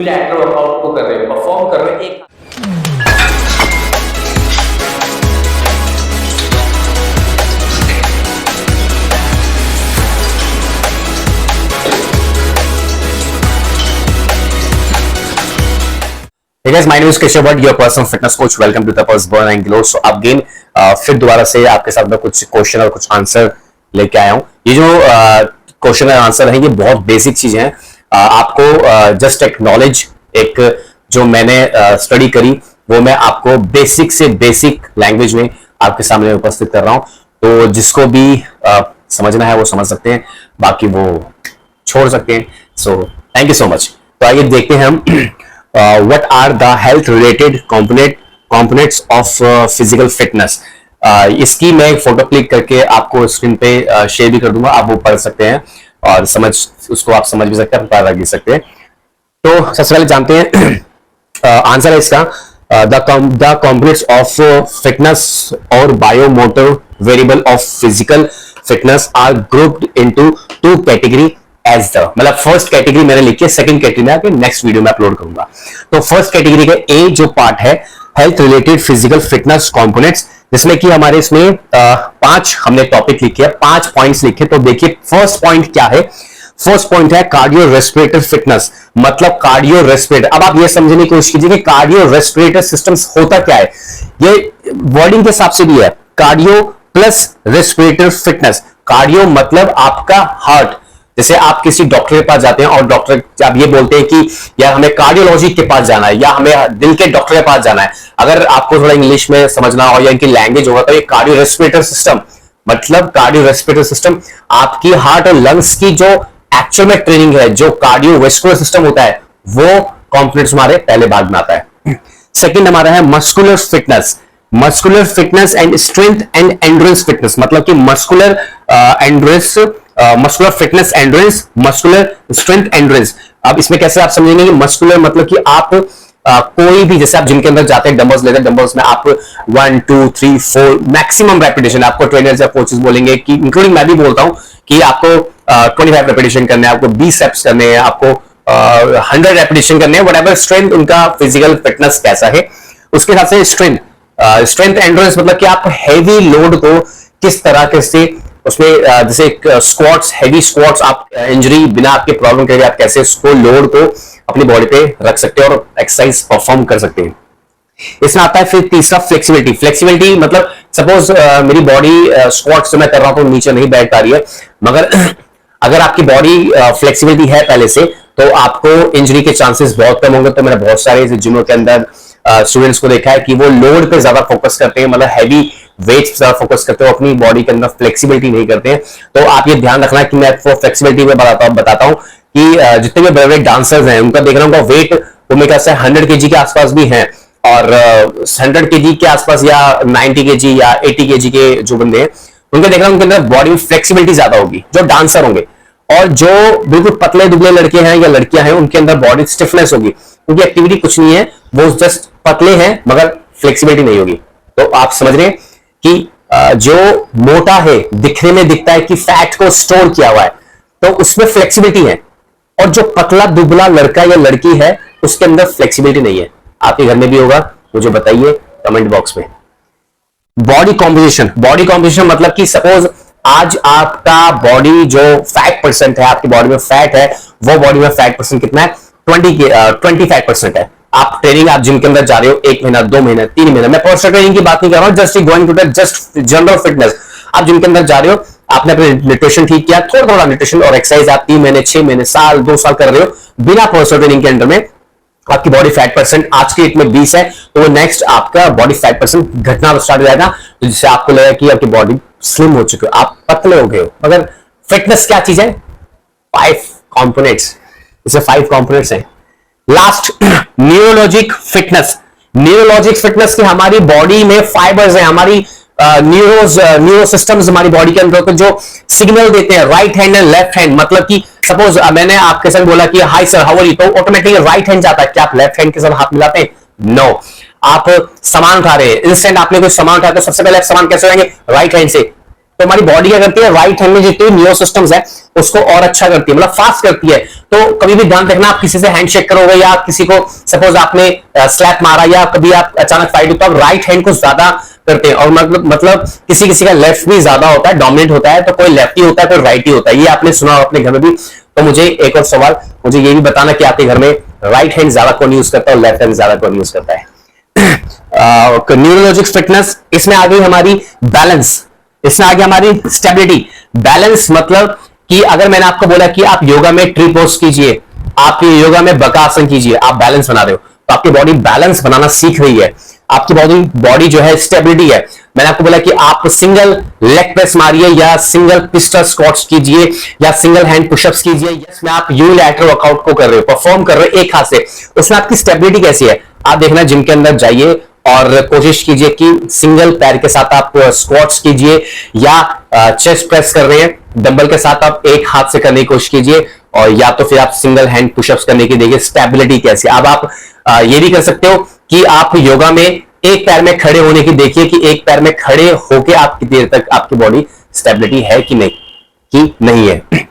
Lateral workout को कर रहे हो, परफॉर्म कर रहे हो एक Hey guys, my name is Keshav Bhatt, your personal fitness coach. Welcome to the Pulse Burn and Glow. So again, फिर दोबारा से आपके साथ मैं कुछ क्वेश्चन और कुछ आंसर लेके आया हूँ. ये जो क्वेश्चन और आंसर है ये बहुत बेसिक चीजें हैं. आपको जस्ट एक नॉलेज एक जो मैंने स्टडी करी वो मैं आपको बेसिक से बेसिक लैंग्वेज में आपके सामने उपस्थित कर रहा हूँ. तो जिसको भी समझना है वो समझ सकते हैं, बाकी वो छोड़ सकते हैं. So thank you so much. तो आइए देखते हैं हम what are the health related components of physical fitness. इसकी मैं एक फोटो क्लिक करके आपको स्क्रीन पे शेयर भी कर दूंगा, आप वो पढ़ सकते हैं और उसको आप समझ भी सकते हैं, पता लग सकते हैं. तो सबसे पहले जानते हैं आंसर है इसका. द components of fitness और biomotor variable of physical fitness are grouped into two category as the, मतलब फर्स्ट कैटेगरी मैंने लिखी है, सेकंड कैटेगरी में आके नेक्स्ट वीडियो में अपलोड करूंगा. तो फर्स्ट कैटेगरी का ए जो पार्ट है health related physical fitness components, जिसमें कि हमारे इसमें 5 हमने टॉपिक लिखे हैं, 5 पॉइंट्स लिखे. तो देखिए फर्स्ट पॉइंट क्या है. फर्स्ट पॉइंट है कार्डियो रेस्पिरेटर फिटनेस, मतलब कार्डियो रेस्पिरेटर. अब आप ये समझने की कोशिश कीजिए कि कार्डियो रेस्पिरेटर सिस्टम्स होता क्या है. ये वर्डिंग के हिसाब से भी है, cardio plus respirator fitness. Cardio मतलब आपका हार्ट. जैसे आप किसी डॉक्टर के पास जाते हैं और डॉक्टर आप ये बोलते हैं कि यार हमें कार्डियोलॉजी के पास जाना है या हमें दिल के डॉक्टर के पास जाना है. अगर आपको थोड़ा इंग्लिश में समझना हो या इनकी लैंग्वेज होगा तो ये कार्डियो रेस्पिरेटर सिस्टम, मतलब कार्डियो रेस्पिरेटर सिस्टम आपकी हार्ट और लंग्स की जो एक्चुअल में ट्रेनिंग है, जो कार्डियोवैस्कुलर सिस्टम होता है वो कंपोनेंट्स हमारे पहले भाग में आता है. सेकंड हमारा है muscular fitness. Muscular fitness and strength and endurance fitness, मतलब कि muscular endurance, muscular fitness endurance, muscular strength endurance. अब इसमें कैसे आप समझेंगे कि मस्कुलर मतलब कि आप कोई भी, जैसे आप जिम के अंदर जाते हैं, डंबल्स लेते हैं, डंबल्स में आप 1 2 3 4 मैक्सिमम रेपिटेशन आपको ट्रेनर्स या कोचेस बोलेंगे कि इंक्लूडिंग मैं भी बोलता हूं कि आपको 25 रेपिटेशन करने हैं, आपको 20 रेप्स करने हैं, आपको 100 रेपिटेशन करने हैं, व्हाटएवर स्ट्रेंथ उनका फिजिकल फिटनेस कैसा है उसके हिसाब से स्ट्रेंथ. स्ट्रेंथ एंड्योरेंस मतलब कि आप हैवी लोड को किस तरह से उसमें जैसे स्क्वाट्स, हैवी स्क्वाट्स, आप इंजरी बिना आपके प्रॉब्लम के आप कैसे उसको लोड को अपनी बॉडी पे रख सकते हैं और एक्सरसाइज परफॉर्म कर सकते हैं. इसमें आता है फिर तीसरा फ्लेक्सिबिलिटी. फ्लेक्सिबिलिटी मतलब सपोज मेरी बॉडी स्क्वाट्स जो मैं कर रहा हूं तो नीचे नहीं बैठ पा रही है, मगर अगर आपकी बॉडी फ्लेक्सिबिलिटी है पहले से तो आपको इंजरी के चांसेस बहुत कम होंगे. तो मैंने बहुत सारे जिमों के अंदर स्टूडेंट्स को देखा है कि वो लोड पे ज्यादा फोकस करते हैं, मतलब हैवी वेट्स ज्यादा फोकस करते हो, अपनी बॉडी के अंदर फ्लेक्सिबिलिटी नहीं करते हैं. तो आप ये ध्यान रखना कि मैं आपको फ्लेक्सिबिलिटी में बताता हूं कि जितने भी बड़े बड़े डांसर्स हैं उनका देख रहा हूँ वेट वो मेरे ख्याल से 100 kg के आसपास भी हैं, और 100 kg के आसपास या 90 kg या 80 kg के जो बंदे हैं उनका देख रहा हूं उनके अंदर बॉडी में फ्लेक्सिबिलिटी ज्यादा होगी जो डांसर होंगे. और जो बिल्कुल पतले दुबले लड़के हैं या लड़कियां हैं उनके अंदर बॉडी स्टिफनेस होगी, उनकी एक्टिविटी कुछ नहीं है, वो जस्ट पतले हैं मगर फ्लेक्सिबिलिटी नहीं होगी. तो आप समझ रहे हैं कि जो मोटा है दिखने में दिखता है कि फैट को स्टोर किया हुआ है तो उसमें फ्लेक्सिबिलिटी है, और जो पतला दुबला लड़का या लड़की है उसके अंदर फ्लेक्सिबिलिटी नहीं है. आपके घर में भी होगा, मुझे बताइए कमेंट बॉक्स में. Body composition. बॉडी कॉम्पोजिशन मतलब कि सपोज आज आपका बॉडी जो फैट परसेंट है, आपकी बॉडी में फैट है, वो बॉडी में फैट परसेंट कितना है 25% है. आप ट्रेनिंग, आप जिम के अंदर जा रहे हो 1 महीना 2 महीना 3 महीना, मैं पर्सनल ट्रेनिंग की बात नहीं कर रहा हूं, just going to just general fitness. आप जिम के अंदर जा रहे हो, आपने अपने न्यूट्रिशन ठीक किया, थोड़ा थोड़ा न्यूट्रिशन और एक्सरसाइज आप 3 महीने 6 महीने साल 2 साल कर रहे हो बिना पर्सनल ट्रेनिंग के अंडर में, आपकी बॉडी फैट परसेंट आज के डेट में 20 है तो वो नेक्स्ट आपका बॉडी फैट परसेंट घटना स्टार्ट हो जाएगा, तो जिससे आपको लगेगा कि आपकी बॉडी स्लिम हो चुकी है, आप पतले हो गए हो. मगर फिटनेस क्या चीज है? 5 कंपोनेंट्स. इसे 5 कंपोनेंट्स हैं. Last neurologic fitness. Neurologic fitness की हमारी बॉडी में फाइबर्स हैं, हमारी न्यूरो सिस्टम्स हमारी बॉडी के अंदर जो सिग्नल देते हैं right hand and left hand. मतलब कि सपोज मैंने आपके साथ बोला कि hi sir how are you, तो ऑटोमेटिकली राइट हैंड जाता है. क्या आप लेफ्ट हैंड के साथ हाथ मिलाते हैं? नो. आप सामान उठा रहे हैं, इंस्टेंट आपने कोई सामान उठाया तो सबसे पहले सामान कैसे उठाएंगे? राइट हैंड से. तो हमारी बॉडी क्या करती है, राइट हैंड में जितने न्यूरो सिस्टम्स है उसको और अच्छा करती है, मतलब फास्ट करती है। तो कभी भी ध्यान रखना, आप किसी से हैंडशेक करोगे या किसी को सपोज आपने स्लैप मारा या कभी आप अचानक फाइट हो, तो आप राइट हैंड को ज्यादा करते हैं। और मतलब किसी किसी का लेफ्ट भी ज्यादा होता है, डोमिनेट होता है, तो कोई लेफ्टी होता है कोई राइटी होता है, ये आपने सुना हो अपने घर में भी। तो मुझे एक और सवाल, मुझे ये भी बताना कि आपके घर में राइट हैंड ज्यादा कौन यूज करता है और लेफ्ट हैंड ज्यादा कौन यूज करता है। न्यूरोलॉजिक फिटनेस, इसमें आ गई हमारी बैलेंस, इसमें आ गई हमारी स्टेबिलिटी। बैलेंस मतलब कि अगर मैंने आपको बोला कि आप योगा में ट्री पोज कीजिए, आप योगा में बकासन कीजिए, आप बैलेंस बना रहे हो, तो आपकी बॉडी बैलेंस बनाना सीख रही है, आपकी बॉडी जो है स्टेबिलिटी है। मैंने आपको बोला कि आप सिंगल लेग प्रेस मारिए या सिंगल पिस्टल स्क्वाट्स कीजिए या सिंगल हैंड पुशअप्स कीजिए, इसमें आप यूनिलैटरल वर्कआउट को कर रहे हो, परफॉर्म कर रहे हो एक हाथ से, उसमें आपकी स्टेबिलिटी कैसी है। आप देखना जिम के अंदर जाइए और कोशिश कीजिए कि सिंगल पैर के साथ आप स्क्वाट्स कीजिए या चेस्ट प्रेस कर रहे हैं डंबल के साथ, आप एक हाथ से करने की कोशिश कीजिए, और या तो फिर आप सिंगल हैंड पुशअप्स करने की देखिए स्टेबिलिटी कैसी। अब आप ये भी कर सकते हो कि आप योगा में एक पैर में खड़े होने की देखिए कि एक पैर में खड़े होके आप कितनी देर तक आपकी बॉडी स्टेबिलिटी है कि नहीं है।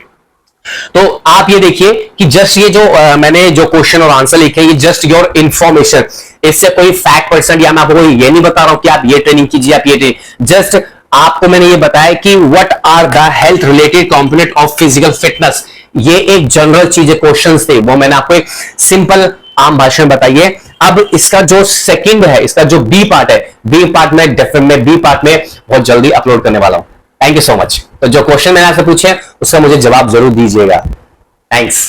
तो आप ये देखिए कि जस्ट ये जो मैंने जो क्वेश्चन और आंसर लिखे, ये जस्ट योर इंफॉर्मेशन, इससे कोई फैक्ट परसेंट या मैं आपको ये नहीं बता रहा हूं कि आप ये ट्रेनिंग कीजिए, आप ये ट्रेनिंग, जस्ट आपको मैंने ये बताया कि what are the health related component of physical fitness. ये एक जनरल चीज क्वेश्चन थे, वो मैंने आपको एक सिंपल आम भाषा में बताइए। अब इसका जो सेकंड है, इसका जो बी पार्ट है, बी पार्ट में बहुत जल्दी अपलोड करने वाला हूं। Thank you so much. तो जो क्वेश्चन मैंने आपसे पूछे उसका मुझे जवाब जरूर दीजिएगा। थैंक्स।